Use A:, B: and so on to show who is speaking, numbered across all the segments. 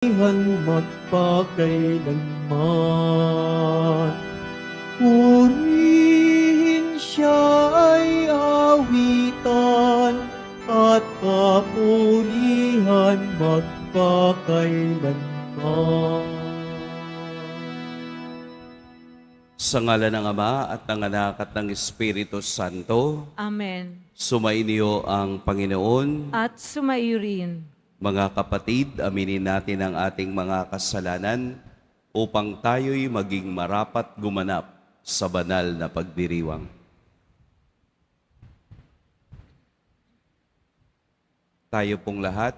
A: magpakailanman. Purihin siya ay awitan at papurihan magpakailanman.
B: Sa ngalan ng Ama at ng Anak at ng Espiritu Santo,
C: Amen.
B: sumainyo ang Panginoon.
C: At sumaiyo rin.
B: Mga kapatid, aminin natin ang ating mga kasalanan upang tayo'y maging marapat gumanap sa banal na pagdiriwang. Tayo pong lahat,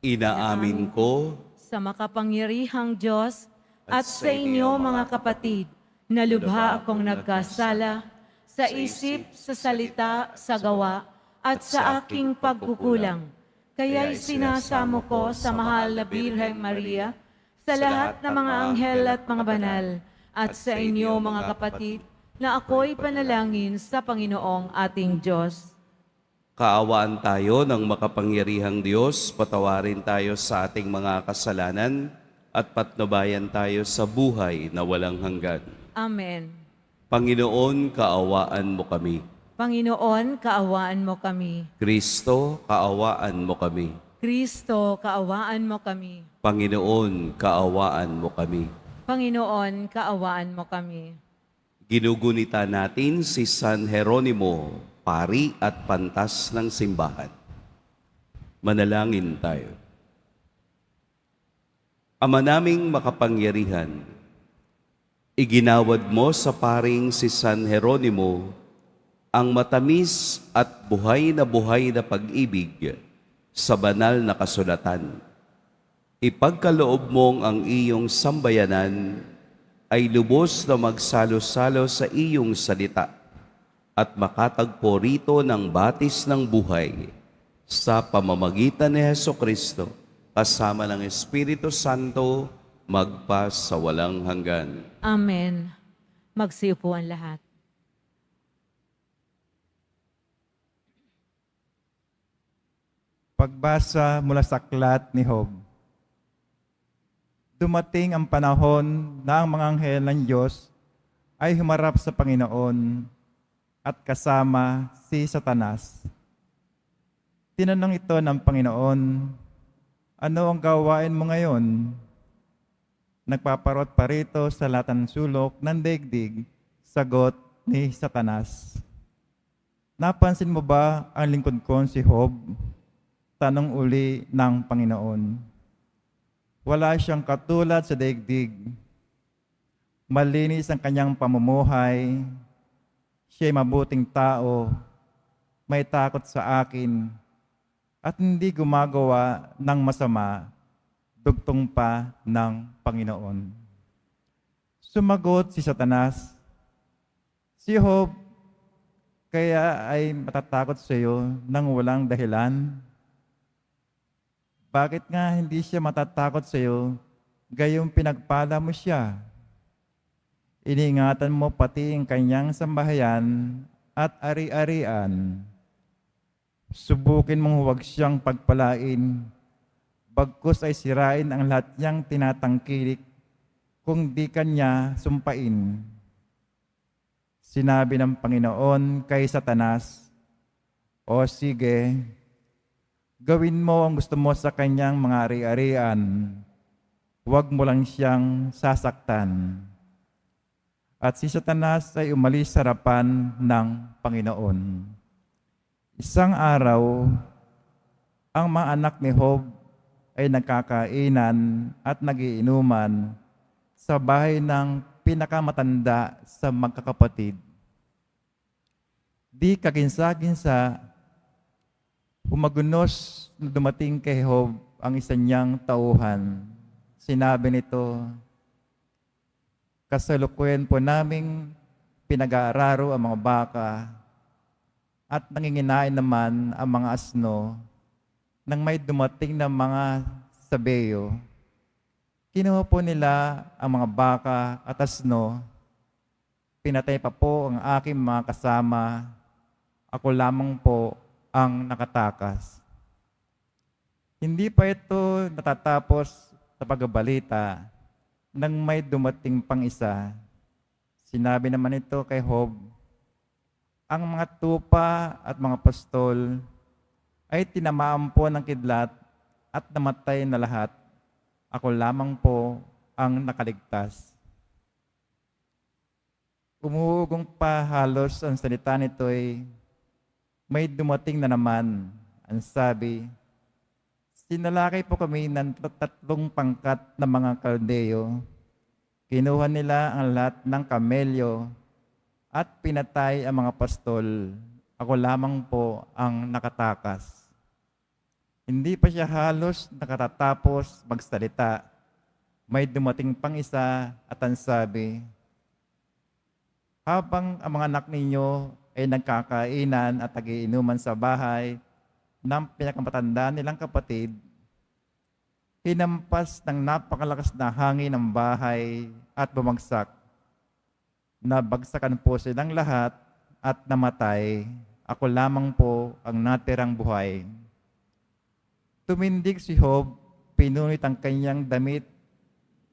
B: inaamin ko
C: Sa makapangyarihang Diyos at sa inyo mga kapatid, na lubha akong nagkasala sa isip, sa salita, sa gawa, at sa aking pagkukulang. Kaya'y sinasamo ko sa mahal na Birheng Maria, sa lahat ng mga anghel at mga banal, at sa inyo mga kapatid, na ako'y panalangin sa Panginoong ating Diyos.
B: kaawaan tayo ng makapangyarihang Diyos, patawarin tayo sa ating mga kasalanan at patnubayan tayo sa buhay na walang hanggan.
C: Amen.
B: Panginoon, kaawaan mo kami.
C: Panginoon, kaawaan mo kami.
B: Kristo, kaawaan mo kami.
C: Kristo, kaawaan mo kami.
B: Panginoon, kaawaan mo kami.
C: Panginoon, kaawaan mo kami.
B: Ginugunita natin si San Jeronimo, pari at pantas ng simbahan. Manalangin tayo. Ama naming makapangyarihan, iginawad mo sa paring si San Jeronimo ang matamis at buhay na pag-ibig sa banal na kasulatan. Ipagkaloob mong ang iyong sambayanan ay lubos na magsalo-salo sa iyong salita at makatagpo rito ng batis ng buhay sa pamamagitan ni Hesukristo kasama ng Espiritu Santo magpa sa walang hanggan.
C: Amen. Magsiupo ang lahat.
D: Pagbasa mula sa aklat ni Job. Dumating ang panahon na ang mga anghel ng Diyos ay humarap sa Panginoon at kasama si Satanas. Tinanong ito ng Panginoon, "Ano ang gawain mo ngayon?" Nagpaparot pa rito sa lahat ng sulok ng daigdig, sagot ni Satanas. "Napansin mo ba ang lingkod ko si Job?" Tanong uli ng Panginoon. "Wala siyang katulad sa daigdig. Malinis ang kanyang pamumuhay. Siya'y mabuting tao, may takot sa akin, at hindi gumagawa ng masama, dugtong pa ng Panginoon." Sumagot si Satanas, "Si Job kaya ay matatakot sa iyo nang walang dahilan? Bakit nga hindi siya matatakot sa iyo, gayong pinagpala mo siya? Iningatan mo pati ang kanyang sambahayan at ari-arian. Subukin mong huwag siyang pagpalain, bagkus ay sirain ang lahat niyang tinatangkilik kung di kanya sumpain." Sinabi ng Panginoon kay Satanas, "O sige, gawin mo ang gusto mo sa kanyang mga ari-arian. Huwag mo lang siyang sasaktan." At si Satanas ay umalis sa harapan ng Panginoon. Isang araw, ang mga anak ni Job ay nagkakainan at nagiinuman sa bahay ng pinakamatanda sa magkakapatid. Di kaginsa-ginsa, humagunos na dumating kay Job ang isa niyang tauhan. Sinabi nito, "Kasalukuyan po naming pinag-aararo ang mga baka at nanginginain naman ang mga asno nang may dumating na mga sabeyo. Kinuha po nila ang mga baka at asno, pinatay pa po ang aking mga kasama, ako lamang po ang nakatakas. Hindi pa ito natatapos sa pagbabalita nang may dumating pang isa. Sinabi naman ito kay Job, ang mga tupa at mga pastol ay tinamaan po ng kidlat at namatay na lahat. Ako lamang po ang nakaligtas. Umuugong pa halos ang salita nito'y may dumating na naman. Ang sabi, sinalakay po kami ng 3 pangkat na mga kaldeyo. Kinuha nila ang lahat ng kamelyo at pinatay ang mga pastol. Ako lamang po ang nakatakas. Hindi pa siya halos nakatatapos magsalita. May dumating pang isa at ang sabi, habang ang mga anak ninyo ay nagkakainan at nagiinuman sa bahay ng pinakamatanda nilang kapatid, hinampas ng napakalakas na hangin ng bahay at bumagsak. Nabagsakan po silang lahat at namatay. Ako lamang po ang natirang buhay. Tumindig si Job, pinunit ang kanyang damit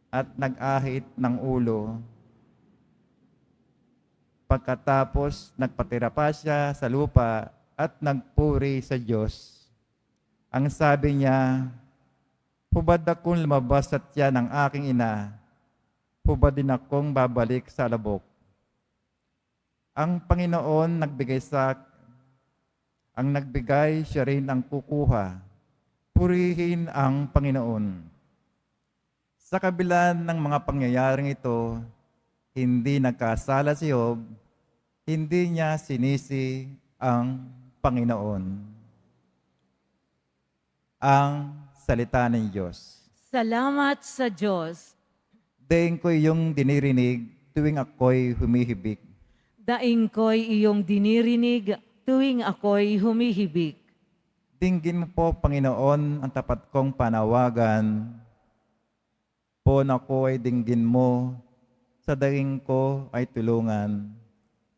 D: at nag-ahit ng ulo. Pagkatapos, nagpatira pa siya sa lupa at nagpuri sa Diyos. Ang sabi niya, hubad akong lumabas sa tiyan ng aking ina, hubad din akong babalik sa alabok. Ang Panginoon ang nagbigay, siya rin ang kukuha. Purihin ang Panginoon. Sa kabila ng mga pangyayaring ito, hindi nagkasala si Job, hindi niya sinisi ang Panginoon. Ang salita ng Diyos.
C: Salamat sa Diyos.
D: Daing ko iyong dinirinig tuwing ako'y humihibik.
C: Daing ko'y iyong dinirinig tuwing ako'y humihibik.
D: Dinggin mo po, Panginoon, ang tapat kong panawagan. Po na ko ay dinggin mo, sa daing ko ay tulungan.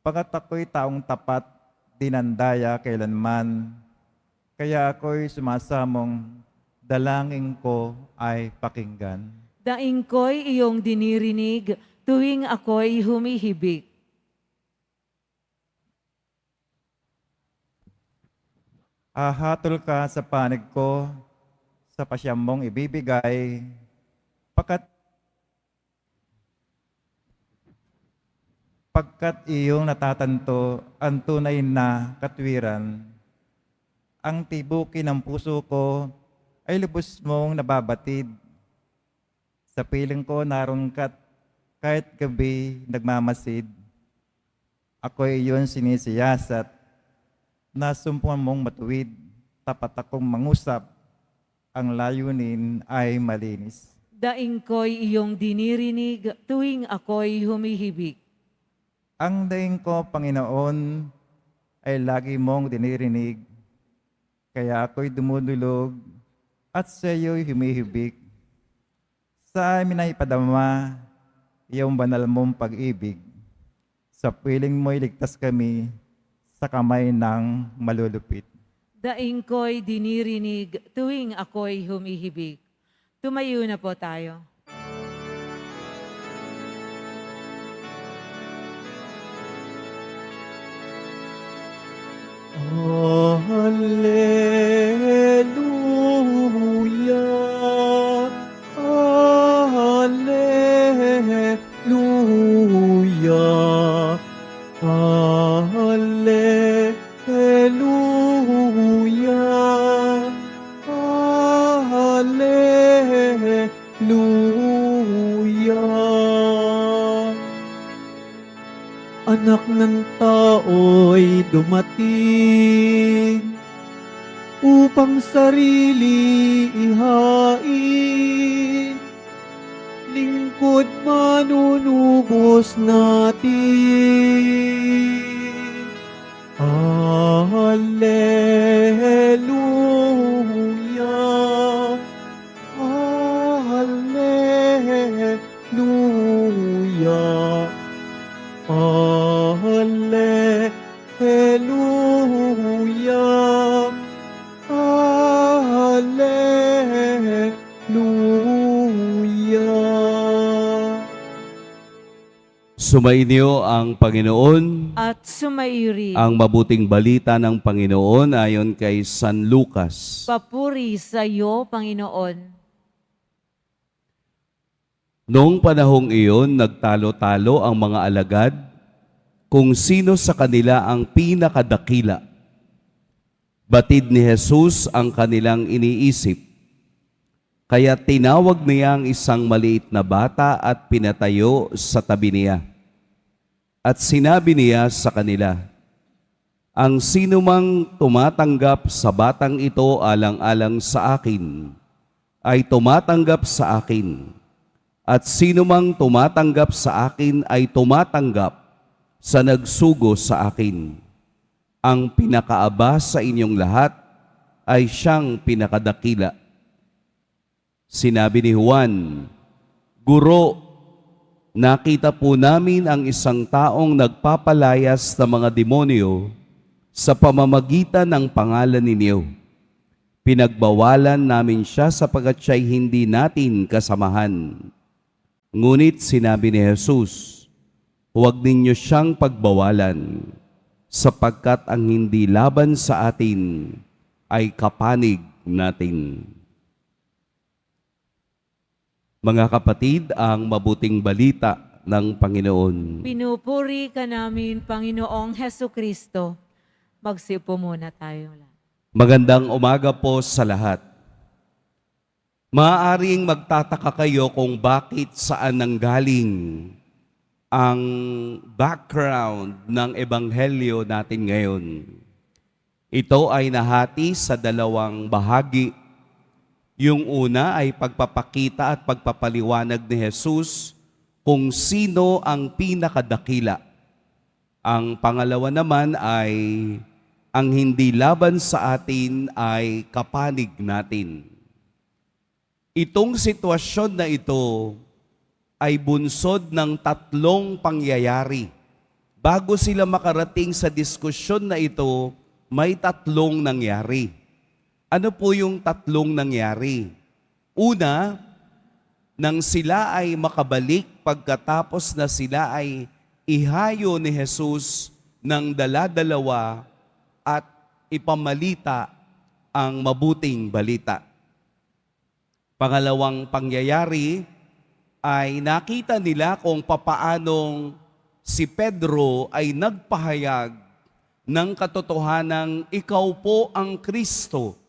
D: Pagkat ako'y taong tapat, dinandaya kailanman. Kaya ako'y sumasamong, dalangin ko ay pakinggan.
C: Daing ko'y iyong dinirinig tuwing ako'y humihibik.
D: Ahatol ka sa panig ko, sa pasyam mong ibibigay, pagkat iyong natatanto ang tunay na katwiran. Ang tibukin ng puso ko ay lubos mong nababatid. Sa piling ko naroon ka't kahit gabi nagmamasid. Ako iyon sinisiyasat, nasumpuan mong matuwid, tapat akong mangusap, ang layunin ay malinis.
C: Daing ko'y iyong dinirinig tuwing ako'y humihibik.
D: Ang daing ko, Panginoon, ay lagi mong dinirinig, kaya ako'y dumudulog at sa iyo'y humihibik. Sa amin ay ipadama iyong banal mong pag-ibig. Sa piling mo'y ligtas kami sa kamay ng malulupit.
C: Daing ko'y dinirinig tuwing ako'y humihibik. Tumayo na po tayo.
A: Hallelujah, Hallelujah, Hallelujah, Hallelujah. Anak ng tao'y dumating upang sarili ihain, lingkod manunubos natin. Hallelujah, Hallelujah, Hallelujah, Hallelujah.
B: Sumainyo ang Panginoon,
C: At sumairi.
B: ang mabuting balita ng Panginoon ayon kay San Lucas.
C: Papuri sa iyo, Panginoon.
B: Noong panahong iyon, nagtalo-talo ang mga alagad kung sino sa kanila ang pinakadakila. Batid ni Jesus ang kanilang iniisip. Kaya tinawag niya ang isang maliit na bata at pinatayo sa tabi niya. At sinabi niya sa kanila, ang sinumang tumatanggap sa batang ito alang-alang sa akin, ay tumatanggap sa akin. At sino mang tumatanggap sa akin ay tumatanggap sa nagsugo sa akin. Ang pinakaaba sa inyong lahat ay siyang pinakadakila. Sinabi ni Juan, Guro, nakita po namin ang isang taong nagpapalayas ng mga demonyo sa pamamagitan ng pangalan ninyo. Pinagbawalan namin siya sapagkat siya'y hindi natin kasamahan. Ngunit sinabi ni Jesus, huwag ninyo siyang pagbawalan, sapagkat ang hindi laban sa atin ay kapanig natin. Mga kapatid, ang mabuting balita ng Panginoon.
C: Pinupuri ka namin, Panginoong Heso Kristo. Magsipo muna tayo.
B: Magandang umaga po sa lahat. Maaaring magtataka kayo kung bakit saan nanggaling ang background ng ebanghelyo natin ngayon. Ito ay nahati sa dalawang bahagi. Yung una ay pagpapakita at pagpapaliwanag ni Jesus kung sino ang pinakadakila. Ang pangalawa naman ay ang hindi laban sa atin ay kapanig natin. Itong sitwasyon na ito ay bunsod ng tatlong pangyayari. Bago sila makarating sa diskusyon na ito, may tatlong nangyari. Ano po yung tatlong nangyari? Una, nang sila ay makabalik pagkatapos na sila ay ihayo ni Jesus ng dala-dalawa at ipamalita ang mabuting balita. Pangalawang pangyayari ay nakita nila kung papaanong si Pedro ay nagpahayag ng katotohanang ikaw po ang Kristo.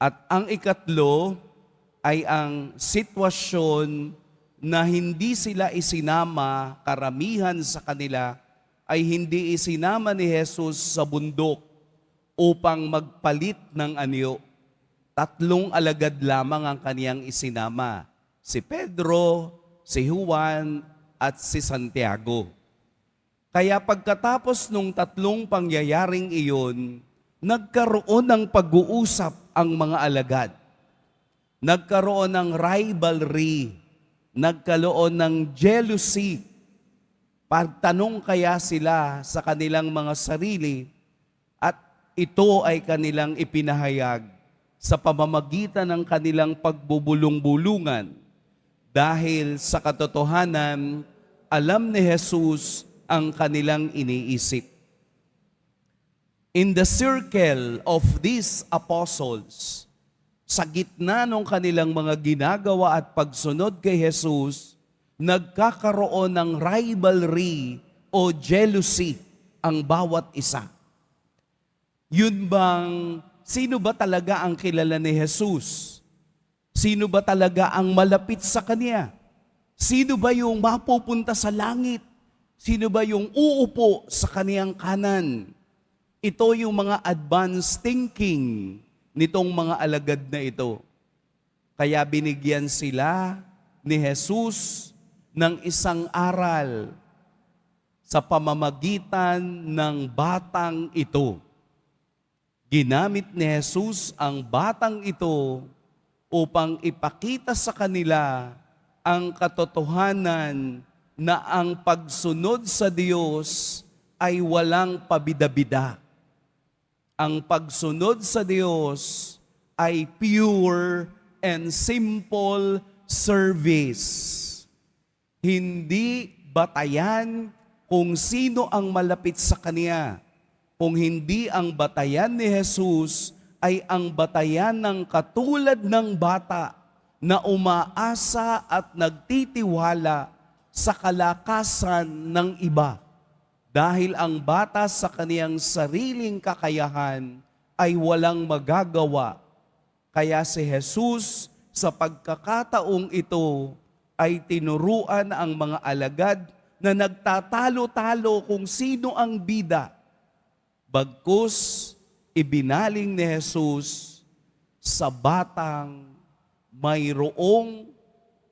B: At ang ikatlo ay ang sitwasyon na hindi sila isinama, karamihan sa kanila ay hindi isinama ni Jesus sa bundok upang magpalit ng anyo. Tatlong alagad lamang ang kaniyang isinama, si Pedro, si Juan, at si Santiago. Kaya pagkatapos nung tatlong pangyayaring iyon, nagkaroon ng pag-uusap ang mga alagad. Nagkaroon ng rivalry, nagkaroon ng jealousy. Pagtanong kaya sila sa kanilang mga sarili at ito ay kanilang ipinahayag sa pamamagitan ng kanilang pagbubulong-bulungan dahil sa katotohanan, alam ni Jesus ang kanilang iniisip. In the circle of these apostles, sa gitna ng kanilang mga ginagawa at pagsunod kay Jesus, nagkakaroon ng rivalry o jealousy ang bawat isa. Yun bang, sino ba talaga ang kilala ni Jesus? Sino ba talaga ang malapit sa Kanya? Sino ba yung mapupunta sa langit? Sino ba yung uupo sa Kaniyang kanan? Ito yung mga advanced thinking nitong mga alagad na ito. Kaya binigyan sila ni Jesus ng isang aral sa pamamagitan ng batang ito. Ginamit ni Jesus ang batang ito upang ipakita sa kanila ang katotohanan na ang pagsunod sa Diyos ay walang pabida-bida. Ang pagsunod sa Diyos ay pure and simple service. Hindi batayan kung sino ang malapit sa Kanya. Kung hindi ang batayan ni Jesus ay ang batayan ng katulad ng bata na umaasa at nagtitiwala sa kalakasan ng iba. Dahil ang bata sa kaniyang sariling kakayahan ay walang magagawa. Kaya si Jesus sa pagkakataong ito ay tinuruan ang mga alagad na nagtatalo-talo kung sino ang bida. Bagkus, ibinaling ni Jesus sa batang mayroong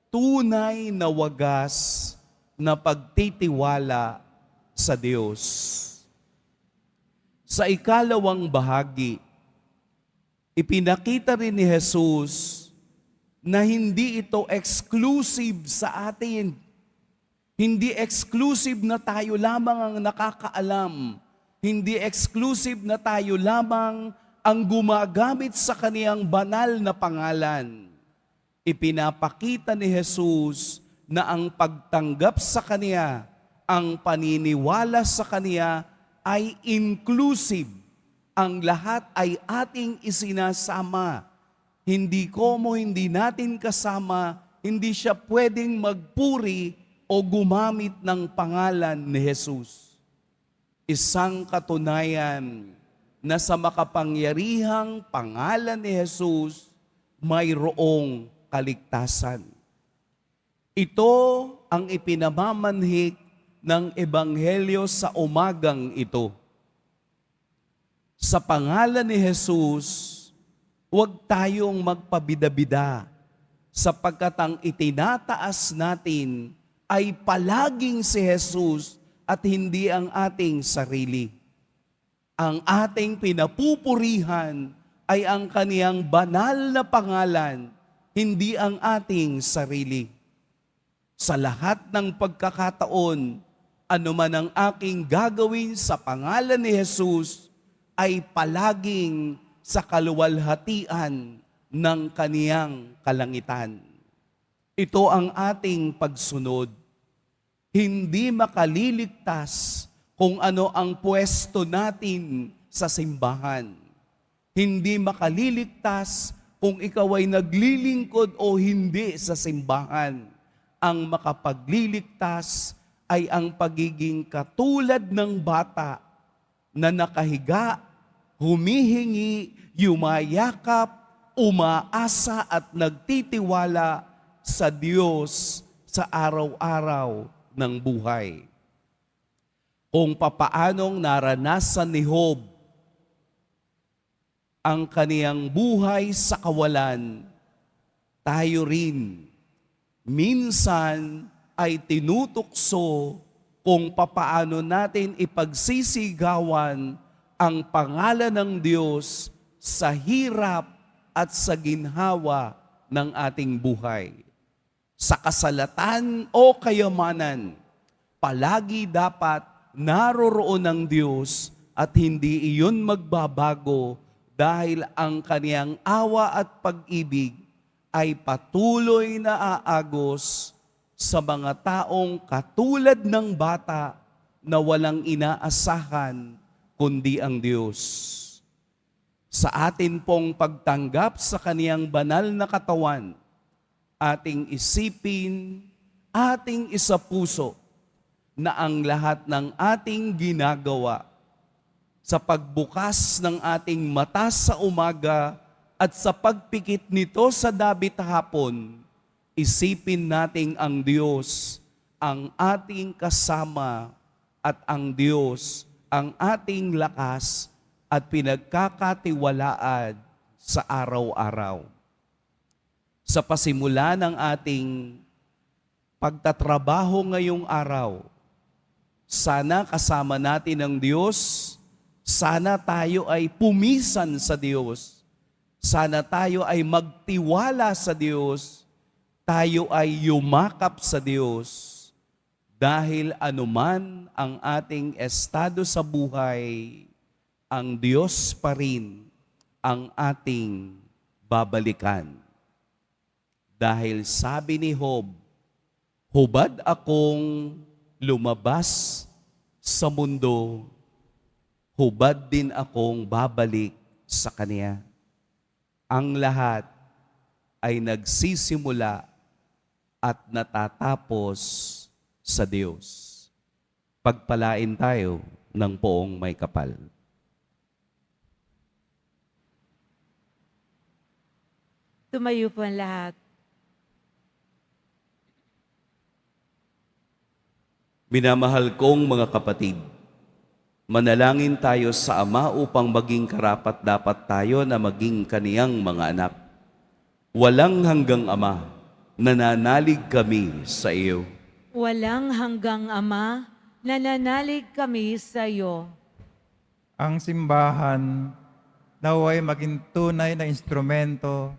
B: tunay na wagas na pagtitiwala sa Diyos. Sa ikalawang bahagi, ipinakita rin ni Jesus na hindi ito exclusive sa atin. Hindi exclusive na tayo lamang ang nakakaalam. Hindi exclusive na tayo lamang ang gumagamit sa kaniyang banal na pangalan. Ipinapakita ni Jesus na ang pagtanggap sa Kaniya, ang paniniwala sa Kaniya ay inclusive. Ang lahat ay ating isinasama. Hindi natin kasama, hindi siya pwedeng magpuri o gumamit ng pangalan ni Jesus. Isang katunayan na sa makapangyarihang pangalan ni Jesus, mayroong kaligtasan. Ito ang ipinamamanhik ng Ebanghelyo sa umagang ito. Sa pangalan ni Jesus, huwag tayong magpabida-bida sapagkat ang itinataas natin ay palaging si Jesus at hindi ang ating sarili. Ang ating pinapupurihan ay ang kaniyang banal na pangalan, hindi ang ating sarili. Sa lahat ng pagkakataon, anuman ang aking gagawin sa pangalan ni Jesus, ay palaging sa kaluwalhatian ng kaniyang kalangitan. Ito ang ating pagsunod. Hindi makaliligtas kung ano ang pwesto natin sa simbahan. Hindi makaliligtas kung ikaw ay naglilingkod o hindi sa simbahan. Ang makapagliligtas ay ang pagiging katulad ng bata na nakahiga, humihingi, yumayakap, umaasa at nagtitiwala sa Diyos sa araw-araw ng buhay. Kung papaanong naranasan ni Job ang kaniyang buhay sa kawalan, tayo rin minsan ay tinutukso kung papaano natin ipagsisigawan ang pangalan ng Diyos sa hirap at sa ginhawa ng ating buhay. Sa kasalatan o kayamanan, palagi dapat naroroon ng Diyos at hindi iyon magbabago dahil ang kaniyang awa at pag-ibig ay patuloy na aagos sa mga taong katulad ng bata na walang inaasahan kundi ang Diyos. Sa atin pong pagtanggap sa kaniyang banal na katawan, ating isipin, ating isapuso na ang lahat ng ating ginagawa sa pagbukas ng ating mata sa umaga at sa pagpikit nito sa dabit hapon, isipin nating ang Diyos ang ating kasama at ang Diyos ang ating lakas at pinagkakatiwalaan sa araw-araw. Sa pasimula ng ating pagtatrabaho ngayong araw, sana kasama natin ang Diyos, sana tayo ay pumisan sa Diyos, sana tayo ay magtiwala sa Diyos, tayo ay yumakap sa Diyos, dahil anuman ang ating estado sa buhay, ang Diyos pa rin ang ating babalikan. Dahil sabi ni Job, hubad akong lumabas sa mundo, hubad din akong babalik sa Kanya. Ang lahat ay nagsisimula at natatapos sa Diyos. Pagpalain tayo ng poong may kapal.
C: Tumayo po ang lahat.
B: Minamahal kong mga kapatid, manalangin tayo sa Ama upang maging karapat-dapat tayo na maging kaniyang mga anak. Walang hanggang Ama, nananalig kami sa iyo.
C: Walang hanggang Ama, nananalig kami sa iyo.
D: Ang simbahan naway maging tunay na instrumento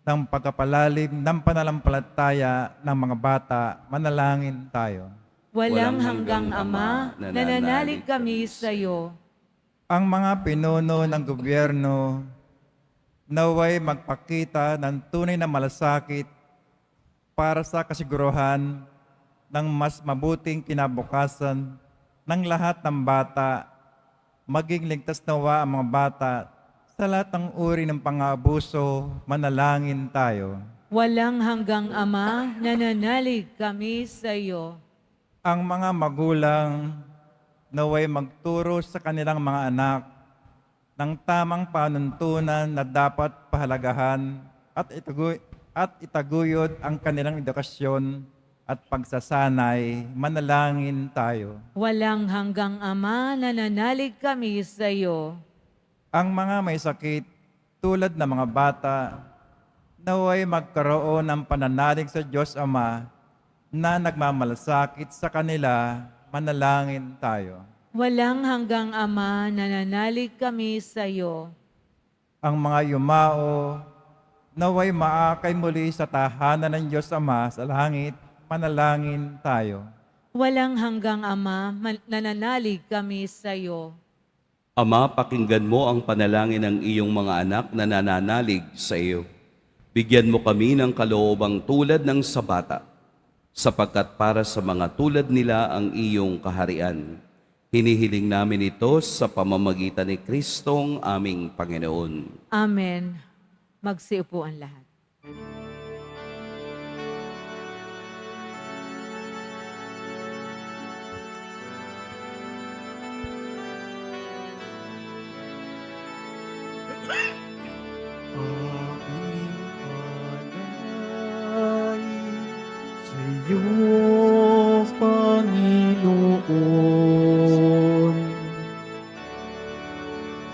D: ng pagkapalalim ng pananampalataya ng mga bata. Manalangin tayo.
C: Walang hanggang Ama, nananalig kami sa iyo.
D: Ang mga pinuno ng gobyerno naway magpakita ng tunay na malasakit para sa kasiguruhan ng mas mabuting kinabukasan ng lahat ng bata, maging ligtas nawa ang mga bata sa lahat ng uri ng pang-aabuso. Manalangin tayo.
C: Walang hanggang Ama, nananalig kami sa iyo.
D: Ang mga magulang naway magturo sa kanilang mga anak ng tamang panuntunan na dapat pahalagahan at itaguyod ang kanilang edukasyon at pagsasanay. Manalangin tayo.
C: Walang hanggang Ama, nananalig kami sa iyo.
D: Ang mga may sakit tulad ng mga bata naway magkaroon ng pananalig sa Diyos Ama na nagmamalasakit sa kanila. Manalangin tayo.
C: Walang hanggang Ama, nananalig kami sa iyo.
D: Ang mga yumao naway maakay muli sa tahanan ng Diyos Ama sa langit. Manalangin tayo.
C: Walang hanggang Ama, nananalig kami sa iyo.
B: Ama, pakinggan mo ang panalangin ng iyong mga anak na nananalig sa iyo. Bigyan mo kami ng kaloobang tulad ng sa bata, sapagkat para sa mga tulad nila ang iyong kaharian. Hinihiling namin ito sa pamamagitan ni Kristong aming Panginoon.
C: Amen. Magsiupo ang lahat.
A: Aming alay sa iyo, Panginoon.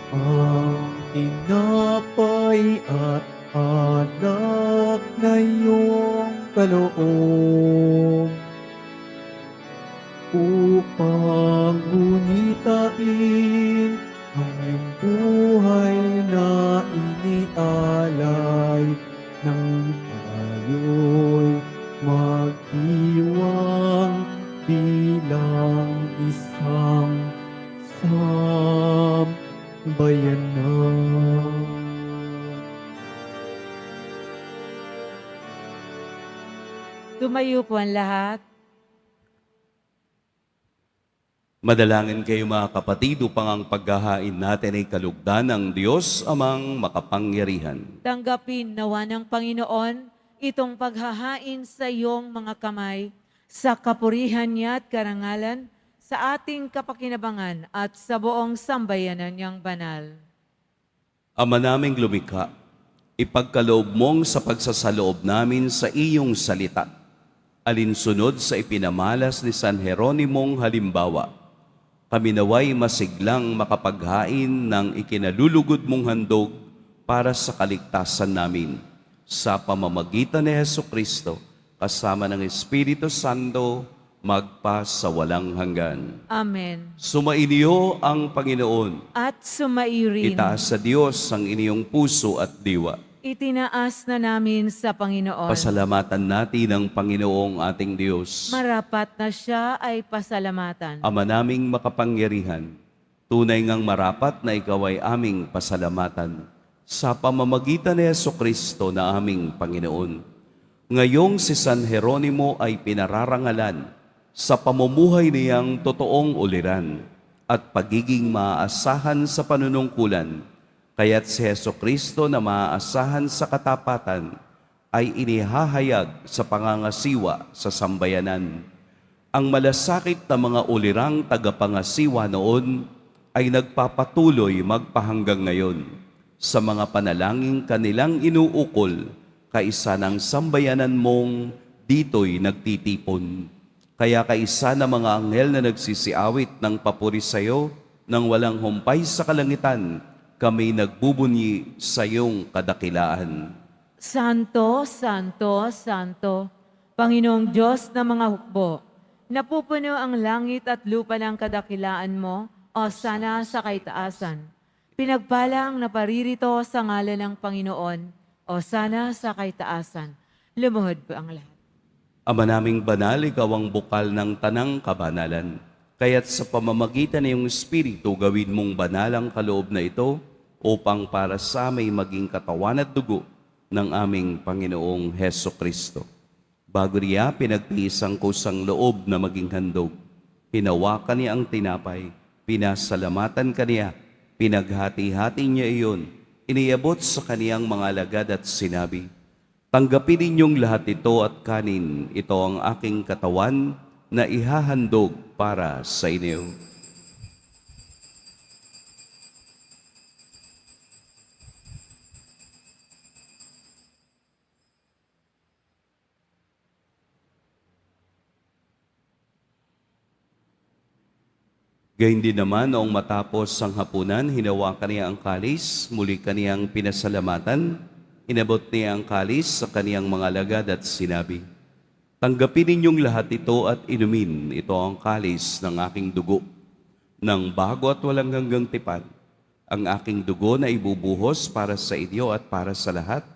A: Ang tinapay at alak na iyong kaloob upang gunitain ang iyong buhay na inialay nang tayo'y mag-iwang bilang isang sambayanan.
C: Tumayo po ang lahat.
B: Madalangin kayo mga kapatid upang ang paghahain natin ay kalugdan ng Diyos amang makapangyarihan.
C: Tanggapin nawa ng Panginoon itong paghahain sa iyong mga kamay sa kapurihan niya at karangalan sa ating kapakinabangan at sa buong sambayanan niyang banal.
B: Ama naming lumikha, ipagkaloob mong sa pagsasaloob namin sa iyong salita, alinsunod sa ipinamalas ni San Jeronimong halimbawa, kami naway masiglang makapaghain ng ikinalulugod mong handog para sa kaligtasan namin. Sa pamamagitan ni Jesucristo, kasama ng Espiritu Santo, magpa sa walang hanggan.
C: Amen.
B: Sumainiyo ang Panginoon.
C: At sumairin.
B: Itaas sa Diyos ang inyong puso at diwa.
C: Itinaas na namin sa Panginoon.
B: Pasalamatan natin ang Panginoong ating Diyos.
C: Marapat na siya ay pasalamatan.
B: Ama naming makapangyarihan, tunay ngang marapat na ikaw ay aming pasalamatan sa pamamagitan ni Jesucristo na aming Panginoon. Ngayong si San Jeronimo ay pinararangalan sa pamumuhay niyang totoong uliran at pagiging maaasahan sa panunungkulan, kaya't si Heso Kristo na maaasahan sa katapatan ay inihahayag sa pangangasiwa sa sambayanan. Ang malasakit na mga ulirang tagapangasiwa noon ay nagpapatuloy magpahanggang ngayon sa mga panalangin kanilang inuukol kaisa ng sambayanan mong dito'y nagtitipon. Kaya kaisa ng mga anghel na nagsisiawit ng papuri sa iyo nang walang humpay sa kalangitan, kami nagbubunyi sa iyong kadakilaan.
C: Santo, Santo, Santo, Panginoong Diyos ng mga hukbo, napupuno ang langit at lupa ng kadakilaan mo, o sana sa kaitaasan. Pinagpala ang naparirito sa ngalan ng Panginoon, o sana sa kaitaasan. Lumuhod po ang lahat.
B: Ama naming banal, ikaw ang bukal ng tanang kabanalan. Kaya't sa pamamagitan ng iyong Espiritu, gawin mong banal ang kaloob na ito upang para sa may maging katawan at dugo ng aming Panginoong Heso Kristo. Bago niya pinagtiis ang kusang loob na maging handog, hinawakan niya ang tinapay, pinasalamatan kaniya, pinaghati-hati niya iyon, iniabot sa kaniyang mga alagad at sinabi, "Tanggapin ninyong lahat ito at kanin, ito ang aking katawan na ihahandog para sa inyo." Gayun din naman, noong matapos ang hapunan, hinawakan niya ang kalis, muli kaniyang pinasalamatan, inabot niya ang kalis sa kaniyang mga alagad at sinabi, "Tanggapin ninyong lahat ito at inumin, ito ang kalis ng aking dugo, ng bago at walang hanggang tipan, ang aking dugo na ibubuhos para sa inyo at para sa lahat,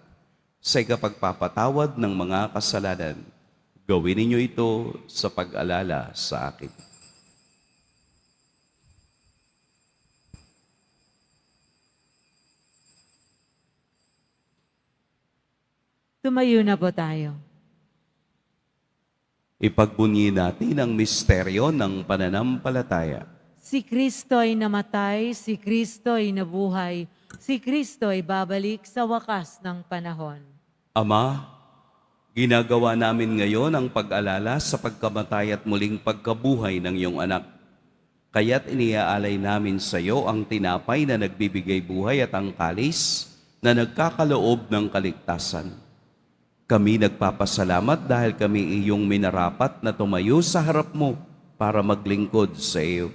B: sa ikapagpapatawad ng mga kasalanan. Gawin ninyo ito sa pag-alala sa akin."
C: Tumayo na po tayo.
B: Ipagbunyi natin ang misteryo ng pananampalataya.
C: Si Kristo'y namatay, si Kristo'y nabuhay, si Kristo'y babalik sa wakas ng panahon.
B: Ama, ginagawa namin ngayon ang pag-alala sa pagkamatay at muling pagkabuhay ng iyong anak. Kaya't iniaalay namin sa iyo ang tinapay na nagbibigay buhay at ang kalis na nagkakaloob ng kaligtasan. Kami nagpapasalamat dahil kami iyong minarapat na tumayo sa harap mo para maglingkod sa iyo.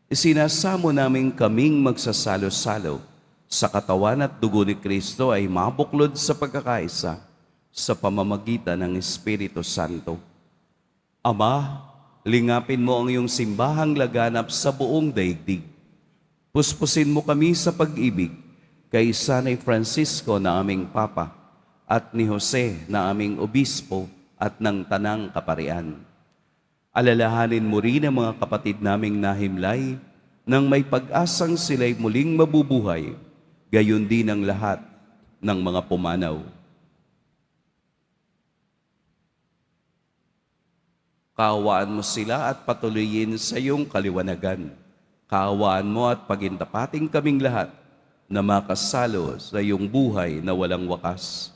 B: Isinasamo namin kaming magsasalo-salo sa katawan at dugo ni Kristo ay mabuklod sa pagkakaisa sa pamamagitan ng Espiritu Santo. Ama, lingapin mo ang iyong simbahang laganap sa buong daigdig. Puspusin mo kami sa pag-ibig kay Sanay Francisco na aming Papa at ni Jose na aming Obispo at ng Tanang Kaparian. Alalahanin mo rin ang mga kapatid naming nahimlay nang may pag-asang sila'y muling mabubuhay, gayon din ang lahat ng mga pumanaw. Kaawaan mo sila at patuloyin sa iyong kaliwanagan. Kaawaan mo at pagintapating kaming lahat na makasalo sa iyong buhay na walang wakas.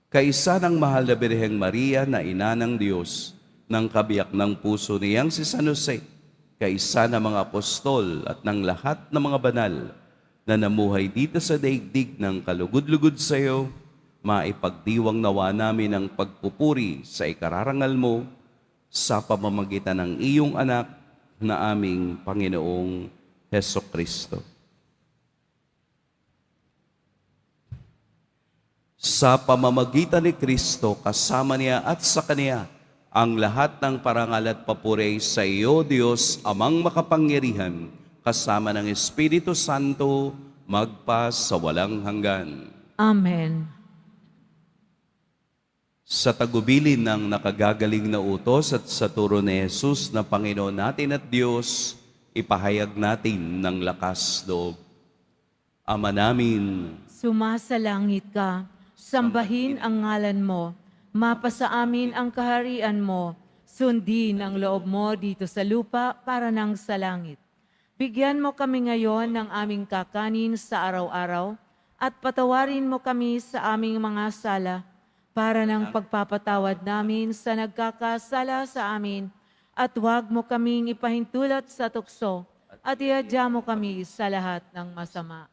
B: Kaisa ng mahal na Birheng Maria na ina ng Diyos, ng kabiyak ng puso niyang si San Jose, kaisa ng mga apostol at ng lahat ng mga banal na namuhay dito sa daigdig ng kalugod-lugod sa iyo, maipagdiwang nawa namin ang pagpupuri sa ikararangal mo sa pamamagitan ng iyong anak na aming Panginoong Heso Kristo. Sa pamamagitan ni Kristo, kasama niya at sa Kaniya, ang lahat ng parangal at papuri sa iyo, Diyos, Amang makapangyarihan, kasama ng Espiritu Santo, magpa sa walang hanggan.
C: Amen.
B: Sa tagubilin ng nakagagaling na utos at sa turo ni Jesus na Panginoon natin at Diyos, ipahayag natin ng lakas loob. Ama namin,
C: Sumasalangit ka, sambahin ang ngalan mo, mapasa amin ang kaharian mo, Sundin ang loob mo dito sa lupa para nang sa langit. Bigyan mo kami ngayon ng aming kakanin sa araw-araw at patawarin mo kami sa aming mga sala para ng pagpapatawad namin sa nagkakasala sa amin at huwag mo kaming ipahintulot sa tukso at iadya mo kami sa lahat ng masama.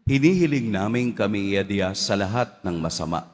B: Hinihiling namin kami iadya sa lahat ng masama.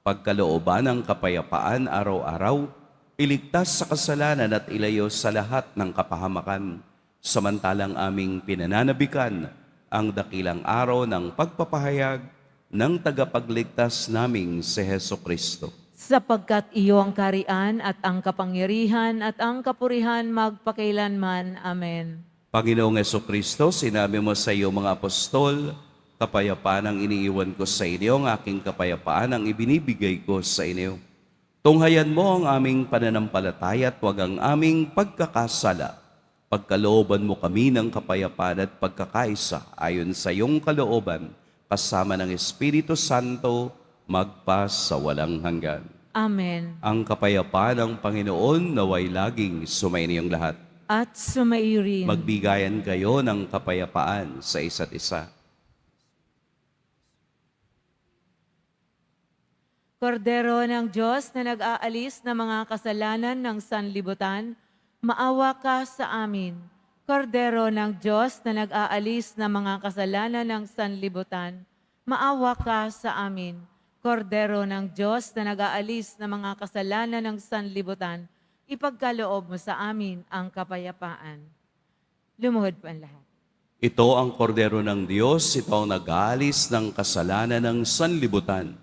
B: Pagkalooban ng kapayapaan araw-araw, iligtas sa kasalanan at ilayo sa lahat ng kapahamakan, samantalang aming pinananabikan ang dakilang araw ng pagpapahayag ng tagapagligtas naming si Heso Kristo.
C: Sapagkat iyo ang karian at ang kapangyarihan at ang kapurihan magpakailanman. Amen.
B: Panginoong Heso Kristo, sinabi mo sa iyo mga apostol, kapayapaan ang iniiwan ko sa inyo, ang aking kapayapaan ang ibinibigay ko sa inyo. Tunghayan mo ang aming pananampalataya at huwag ang aming pagkakasala. Pagkalooban mo kami ng kapayapaan at pagkakaisa ayon sa iyong kalooban, kasama ng Espiritu Santo, magpas sa walang hanggan.
C: Amen.
B: Ang kapayapaan ng Panginoon naway laging sumainiyong lahat.
C: At sumairin.
B: Magbigayan kayo ng kapayapaan sa isa't isa.
C: Kordero ng Diyos na nag-aalis ng mga kasalanan ng sanlibutan, maawa ka sa amin. Kordero ng Diyos na nag-aalis ng mga kasalanan ng sanlibutan, maawa ka sa amin. Kordero ng Diyos na nag-aalis ng mga kasalanan ng sanlibutan, ipagkaloob mo sa amin ang kapayapaan. Lumuhod po ang lahat.
B: Ito ang kordero ng Diyos, ito ang nag-aalis ng kasalanan ng sanlibutan.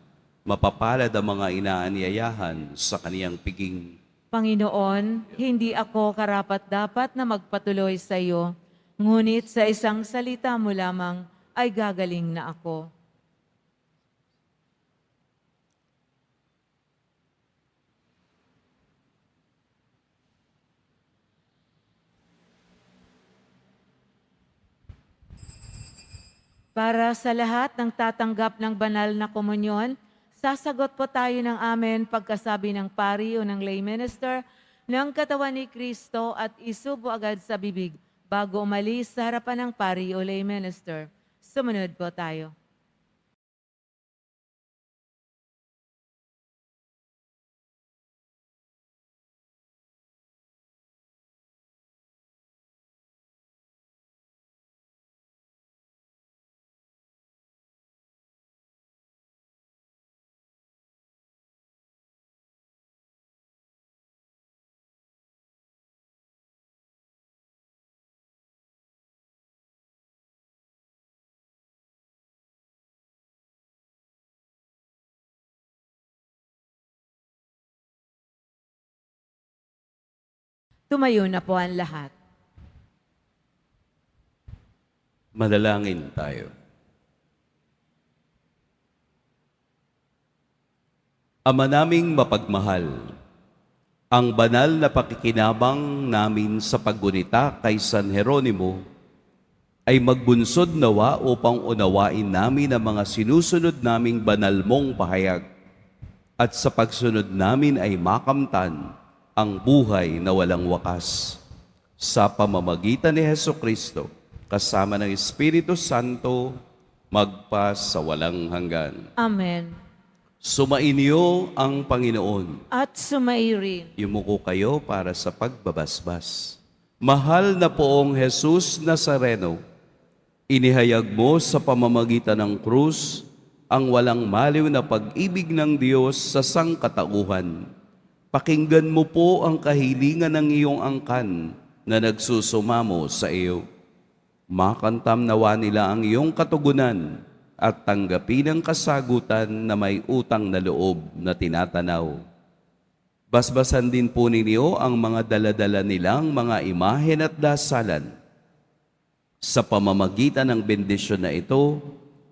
B: Mapapalad ang mga inaanyayahan sa kaniyang piging.
C: Panginoon, hindi ako karapat-dapat na magpatuloy sa iyo, ngunit sa isang salita mo lamang ay gagaling na ako. Para sa lahat ng tatanggap ng banal na komunyon, sasagot po tayo ng amen pagkasabi ng pari o ng lay minister ng katawan ni Kristo at isubo agad sa bibig bago umalis sa harapan ng pari o lay minister. Sumunod po tayo. Tumayo na po ang lahat.
B: Manalangin tayo. Ama naming mapagmahal, ang banal na pakikinabang namin sa paggunita kay San Jeronimo ay magbunsod nawa upang unawain namin ang mga sinusunod naming banal mong pahayag at sa pagsunod namin ay makamtan ang buhay na walang wakas. Sa pamamagitan ni Hesukristo, kasama ng Espiritu Santo, magpas sa walang hanggan.
C: Amen.
B: Sumainyo ang Panginoon.
C: At sumairin.
B: Yumuko kayo para sa pagbabasbas. Mahal na poong Jesus Nazareno, inihayag mo sa pamamagitan ng krus ang walang maliw na pag-ibig ng Diyos sa sangkatauhan. Pakinggan mo po ang kahilingan ng iyong angkan na nagsusumamo sa iyo. Makantam nawa nila ang iyong katugunan at tanggapin ang kasagutan na may utang na loob na tinatanaw. Basbasan din po ninyo ang mga daladala nilang mga imahen at dasalan. Sa pamamagitan ng bendisyon na ito,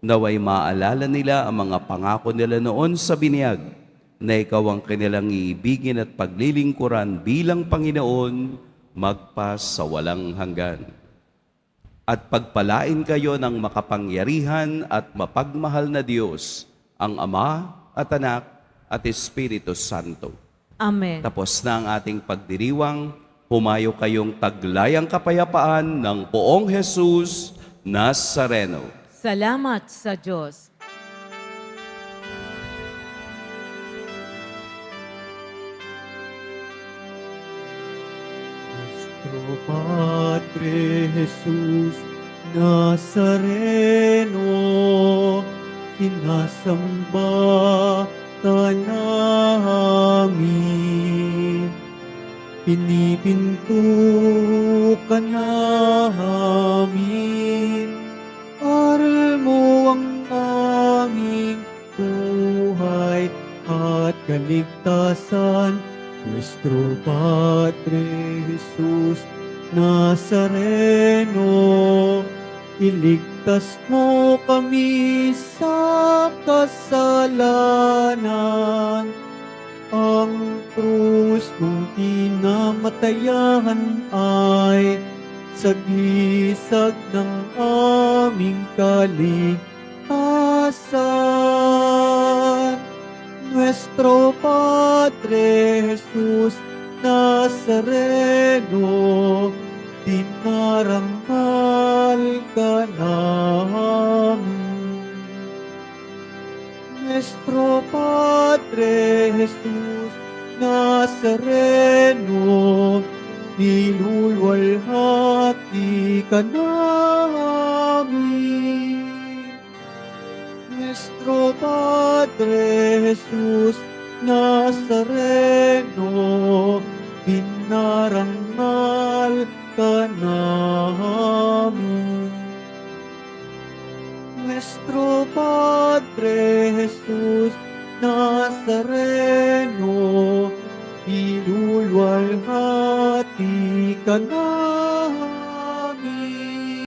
B: naway maalala nila ang mga pangako nila noon sa binyag, na ikaw ang kanilang iibigin at paglilingkuran bilang Panginoon, magpas sa walang hanggan. At pagpalain kayo ng makapangyarihan at mapagmahal na Diyos, ang Ama at Anak at Espiritu Santo.
C: Amen.
B: Tapos na ang ating pagdiriwang, humayo kayong taglayang kapayapaan ng Poong Jesus Nazareno.
C: Salamat sa Diyos.
A: Nuestro Padre Jesús Nazareno, sinasamba ka namin. Pinipinto ka namin. Aral mo ang aming buhay at kaligtasan. Nuestro Padre Jesus Nazareno, iligtas mo kami sa kasalanan. Ang krus mong kinamatayan ay sagisag ng aming kaligtasan. Nuestro Padre Jesus Nazareno, dinarangal ka namin. Nuestro Padre Jesus Nazareno, niluluwalhati ka namin. Nuestro Padre Jesus Nazareno, dinarangal ka namin. Nuestro Padre Jesus Nazareno, niluluwalhati ka namin.